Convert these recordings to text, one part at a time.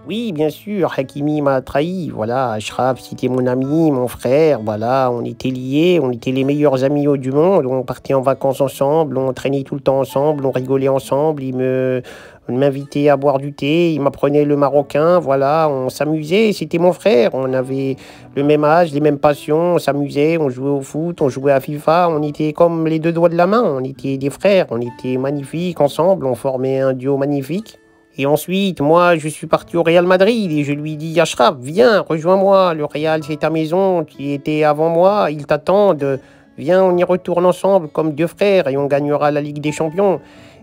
Oui, bien sûr, Hakimi m'a trahi. Voilà, Achraf, c'était mon ami, mon frère. Voilà, on était liés, on était les meilleurs amis du monde. On partait en vacances ensemble, on traînait tout le temps ensemble, on rigolait ensemble. Il m'invitait à boire du thé, il m'apprenait le marocain. Voilà, on s'amusait. C'était mon frère. On avait le même âge, les mêmes passions. On s'amusait, on jouait au foot, on jouait à FIFA. On était comme les deux doigts de la main. On était des frères. On était magnifiques ensemble. On formait un duo magnifique. Et ensuite, moi, je suis parti au Real Madrid et je lui dis, Achraf, viens, rejoins-moi. Le Real, c'est ta maison. Tu y étais avant moi. Ils t'attendent. Viens, on y retourne ensemble comme deux frères et on gagnera la Ligue des Champions.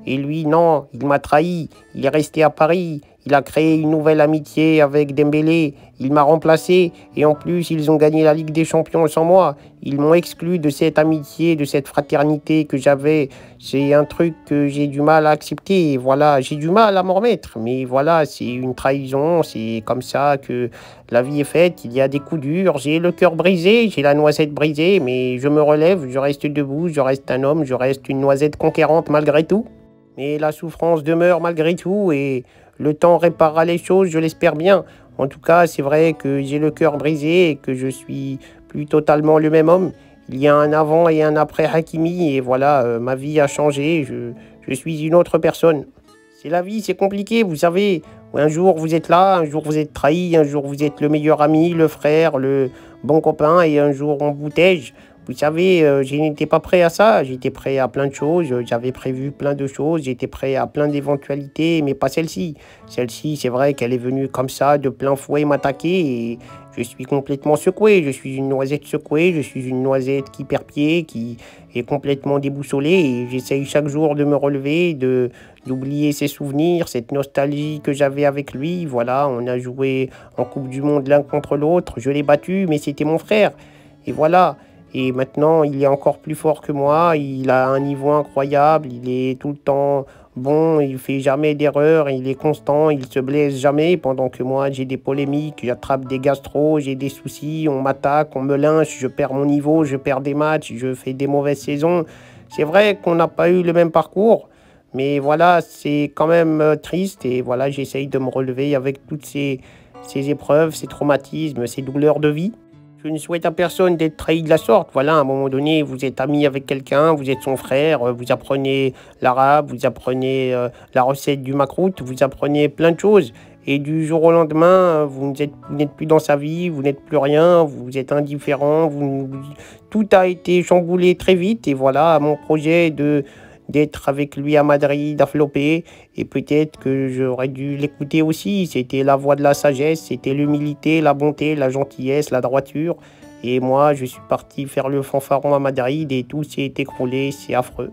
Et lui, non, il m'a trahi. Il est resté à Paris. Il a créé une nouvelle amitié avec Dembélé. Il m'a remplacé. Et en plus, ils ont gagné la Ligue des Champions sans moi. Ils m'ont exclu de cette amitié, de cette fraternité que j'avais. C'est un truc que j'ai du mal à accepter. Voilà, j'ai du mal à m'en remettre. Mais voilà, c'est une trahison. C'est comme ça que la vie est faite. Il y a des coups durs. J'ai le cœur brisé. J'ai la noisette brisée. Mais je me relève. Je reste debout. Je reste un homme. Je reste une noisette conquérante malgré tout. Mais la souffrance demeure malgré tout et le temps réparera les choses, je l'espère bien. En tout cas, c'est vrai que j'ai le cœur brisé et que je suis plus totalement le même homme. Il y a un avant et un après Hakimi et voilà, ma vie a changé, je suis une autre personne. C'est la vie, c'est compliqué, vous savez. Un jour vous êtes là, un jour vous êtes trahi, un jour vous êtes le meilleur ami, le frère, le bon copain et un jour on vous tège. Vous savez, je n'étais pas prêt à ça. J'étais prêt à plein de choses. J'avais prévu plein de choses. J'étais prêt à plein d'éventualités, mais pas celle-ci. Celle-ci, c'est vrai qu'elle est venue comme ça, de plein fouet m'attaquer. Et je suis complètement secoué. Je suis une noisette secouée. Je suis une noisette qui perd pied, qui est complètement déboussolée. Et j'essaye chaque jour de me relever, d'oublier ses souvenirs, cette nostalgie que j'avais avec lui. Voilà, on a joué en Coupe du Monde l'un contre l'autre. Je l'ai battu, mais c'était mon frère. Et voilà. Et maintenant, il est encore plus fort que moi. Il a un niveau incroyable. Il est tout le temps bon. Il fait jamais d'erreur. Il est constant. Il se blesse jamais. Pendant que moi, j'ai des polémiques. J'attrape des gastros. J'ai des soucis. On m'attaque. On me lynche. Je perds mon niveau. Je perds des matchs. Je fais des mauvaises saisons. C'est vrai qu'on n'a pas eu le même parcours. Mais voilà, c'est quand même triste. Et voilà, j'essaye de me relever avec toutes ces épreuves, ces traumatismes, ces douleurs de vie. Je ne souhaite à personne d'être trahi de la sorte. Voilà, à un moment donné, vous êtes ami avec quelqu'un, vous êtes son frère, vous apprenez l'arabe, vous apprenez la recette du makrout, vous apprenez plein de choses. Et du jour au lendemain, vous n'êtes plus dans sa vie, vous n'êtes plus rien, vous êtes indifférent, tout a été chamboulé très vite. Et voilà, mon projet d'être avec lui à Madrid, à flopper. Et peut-être que j'aurais dû l'écouter aussi. C'était la voix de la sagesse, c'était l'humilité, la bonté, la gentillesse, la droiture. Et moi, je suis parti faire le fanfaron à Madrid et tout s'est écroulé, c'est affreux.